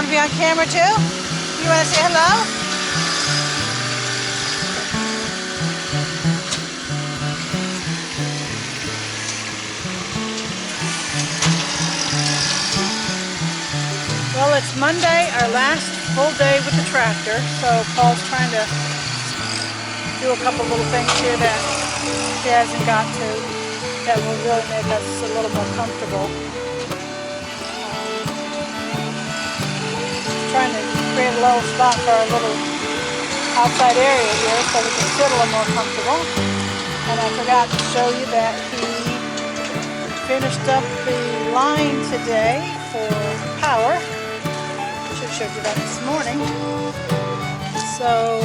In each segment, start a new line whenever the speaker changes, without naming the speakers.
to be on camera too? You want to say hello? Well, it's Monday, our last full day with the tractor, so Paul's trying to do a couple little things here that he hasn't got to that will really make us a little more comfortable. Trying to create a little spot for our little outside area here so we can sit a little more comfortable. And I forgot to show you that he finished up the line today for power. Should have showed you that this morning. So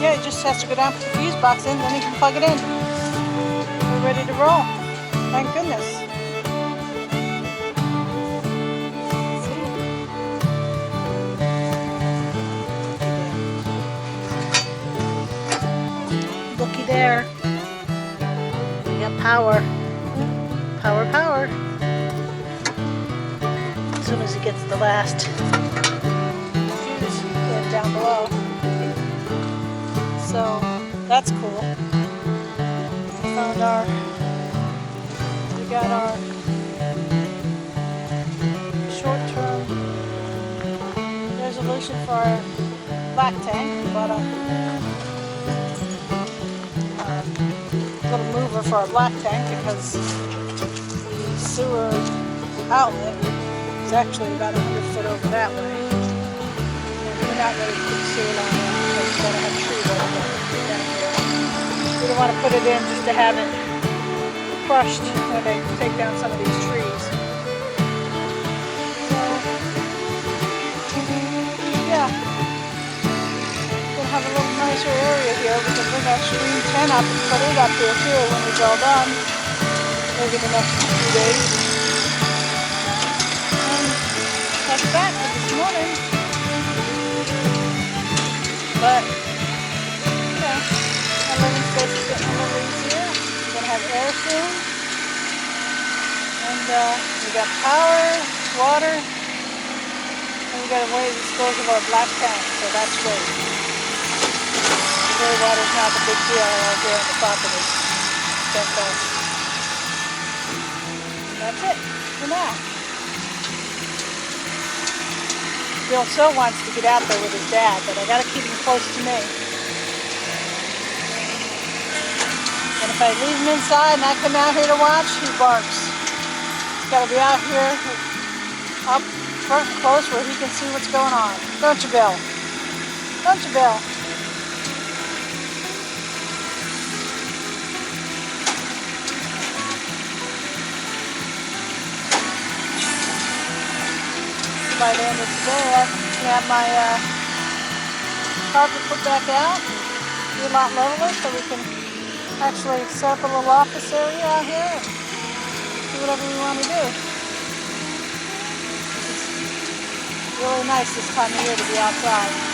yeah, he just has to go down, put the fuse box in, then he can plug it in. We're ready to roll. Thank goodness. Looky there. We got power. Power, power. As soon as he gets the last fuse in down below. So that's cool. We got our short-term resolution for our black tank. We bought a little mover for our black tank because the sewer outlet is actually about 100 foot over that way. And we're not ready to put the sewer line in because we're going to have trees over down here. We don't want to put it in just to have it crushed when they take down some of these trees. So, yeah. We'll have a little nicer area here. We can bring our screen tent up and put it up here too when it's all done. Maybe the next few days. And that's that for this morning. But, yeah, our living space is getting a little easier. We're going to have air soon. And we got power, water, and we got a way to dispose of our black tank, so that's great. The water's not the big deal out here on the property. That's it for now. Bill so wants to get out there with his dad, but I gotta keep him close to me. And if I leave him inside and I come out here to watch, he barks. He's gotta be out here up front and close where he can see what's going on. Don't you, Bill? Don't you, Bill? By the end of today, I can have my carpet put back out, be a lot leveler, so we can actually set up a little office area out here and do whatever we want to do. It's really nice this time of year to be outside.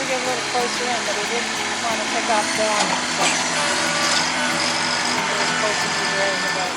Get a little closer in, but he didn't want to take off the armor, so get as close as he was.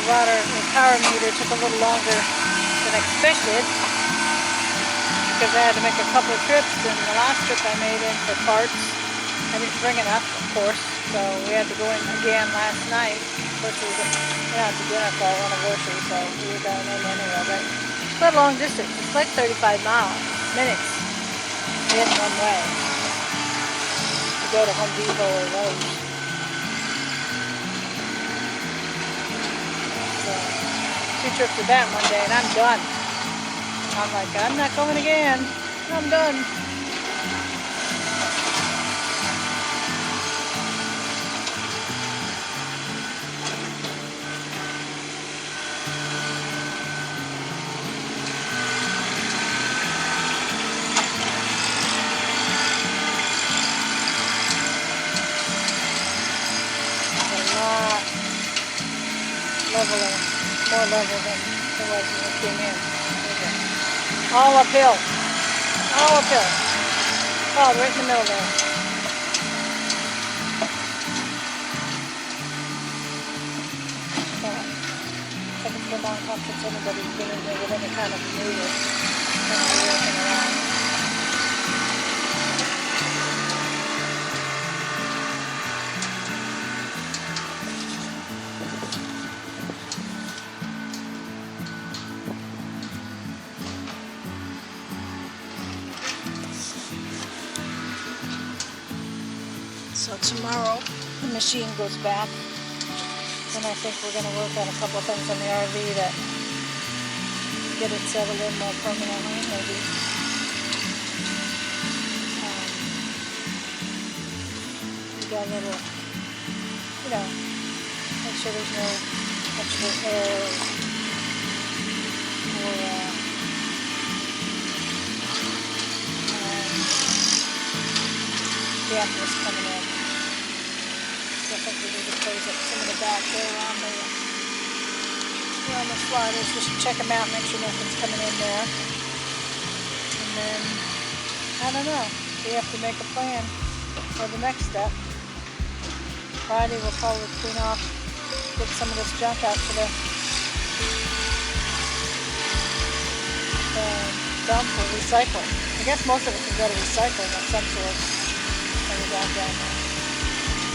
the power meter took a little longer than expected because I had to make a couple of trips, and the last trip I made in for parts, I didn't bring enough, of course, so we had to go in again last night. Of course, we went out to dinner for our anniversary, so we were going in anyway, but it's quite a long distance. It's like 35 minutes in one way to go to Home Depot or Lowe's. So, 2 trips to that one day, and I'm done. I'm like, I'm not going again. I'm done. Leveler, more level than it was when it came in. All uphill. All uphill. Oh, right in the middle there. Haven't been long time since anybody's been in there with any kind of maneuver. Working around. So tomorrow the machine goes back, and I think we're going to work on a couple of things on the RV that get it settled in more permanently, maybe. We got a little, make sure there's no extra air or dampness coming in. So I think we need to close up some of the back there around the sliders. Just check them out, make sure nothing's coming in there. And then, I don't know, we have to make a plan for the next step. Friday we'll probably clean off, get some of this junk out to the dump or recycle. I guess most of it can go to recycling of some sort. Down there.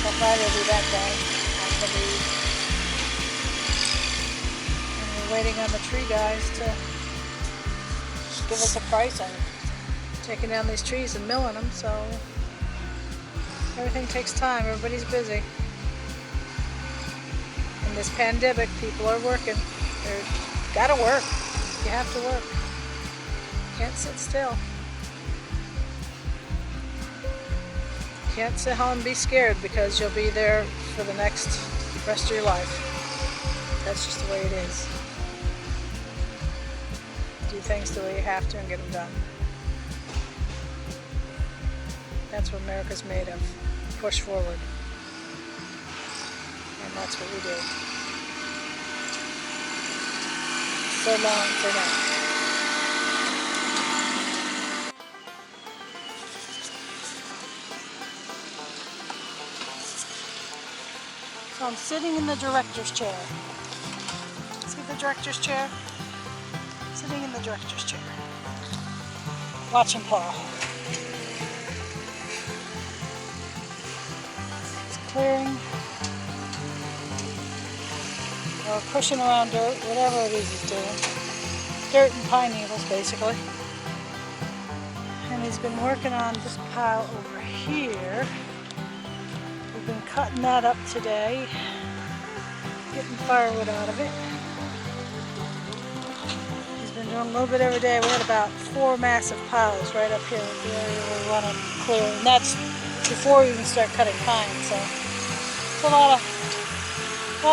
So Friday will be that day, I believe. And we're waiting on the tree guys to give us a price on taking down these trees and milling them, so everything takes time, everybody's busy. In this pandemic, people are working. They've got to work. You have to work. Can't sit still. Can't sit home and be scared because you'll be there for the rest of your life. That's just the way it is. Do things the way you have to and get them done. That's what America's made of. Push forward. And that's what we do. So long for now. So I'm sitting in the director's chair. See the director's chair? Sitting in the director's chair. Watching Paul. He's clearing or pushing around dirt, whatever it is he's doing. Dirt and pine needles, basically. And he's been working on this pile over here. We've been cutting that up today, getting firewood out of it. He's been doing a little bit every day. We had about 4 massive piles right up here in the area we want to clear, and that's before we even start cutting pine. So it's a lot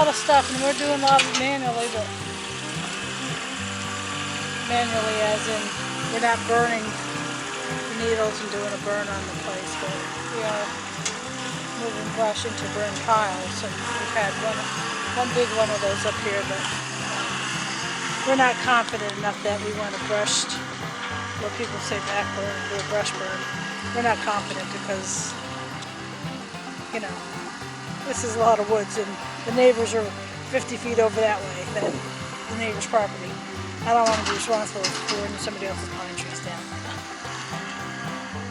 of stuff, and we're doing a lot of it manually, but manually as in we're not burning the needles and doing a burn on the place, but we are moving brush into burn piles, and we've had one big one of those up here, but we're not confident enough that we want to brush, what people say back burn, do a brush burn. We're not confident because, this is a lot of woods, and the neighbors are 50 feet over that way, that the neighbor's property. I don't want to be responsible for burning somebody else's pine trees down.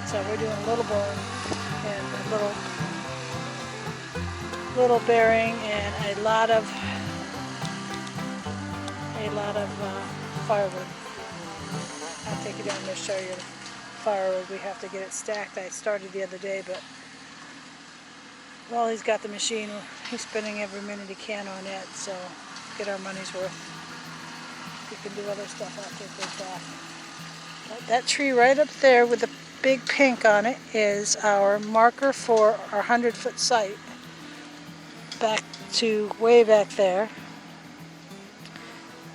So we're doing a little burn and a little bearing and a lot of firewood. I'll take you down there to show you the firewood. We have to get it stacked. I started the other day, but while he's got the machine, he's spending every minute he can on it, so get our money's worth. We can do other stuff after it goes back. But that tree right up there with the big pink on it is our marker for our 100-foot site. Back to way back there.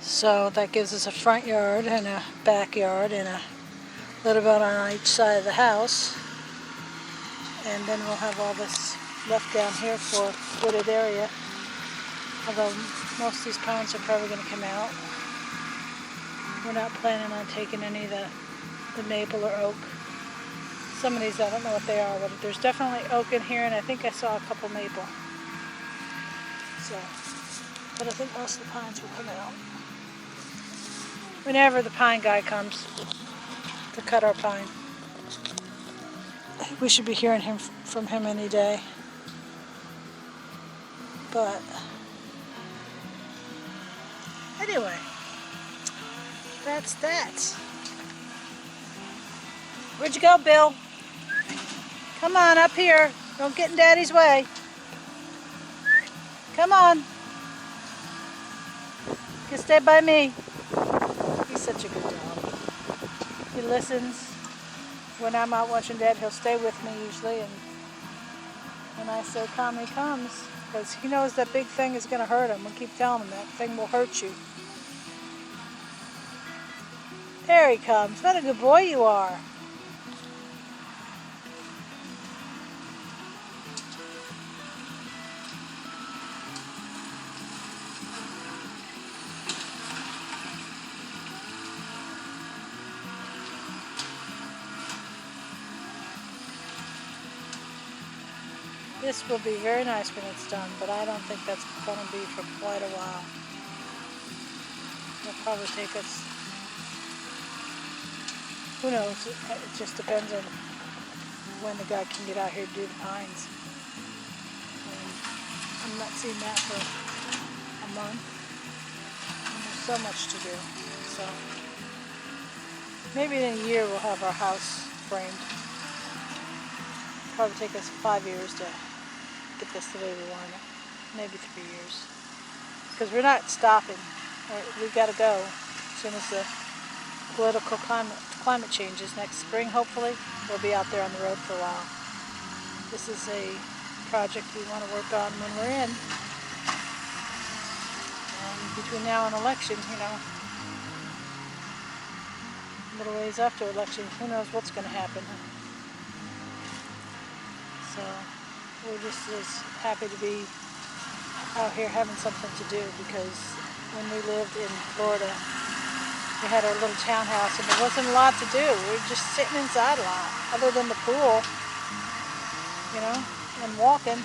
So that gives us a front yard and a backyard and a little bit on each side of the house. And then we'll have all this left down here for wooded area. Although most of these pines are probably going to come out. We're not planning on taking any of the maple or oak. Some of these I don't know what they are, but there's definitely oak in here, and I think I saw a couple maple. So, but I think most of the pines will come out. Whenever the pine guy comes to cut our pine. We should be hearing from him any day. But anyway, that's that. Where'd you go, Bill? Come on up here. Don't get in Daddy's way. Come on. You can stay by me. He's such a good dog. He listens. When I'm out watching Dad, he'll stay with me usually, and when I say come, he comes, because he knows that big thing is going to hurt him. We keep telling him that thing will hurt you. There he comes. What a good boy you are. This will be very nice when it's done, but I don't think that's going to be for quite a while. It'll probably take us, who knows, it just depends on when the guy can get out here to do the pines. I'm not seeing that for a month, and there's so much to do. So maybe in a year we'll have our house framed. Probably take us 5 years to get this the way we want it. Maybe 3 years. Because we're not stopping. We've got to go as soon as the political climate changes next spring, hopefully. We'll be out there on the road for a while. This is a project we want to work on when we're in. Between now and election, you know, a little ways after election, who knows what's going to happen. So we're just as happy to be out here having something to do, because when we lived in Florida, we had our little townhouse and there wasn't a lot to do. We were just sitting inside a lot, other than the pool, you know, and walking.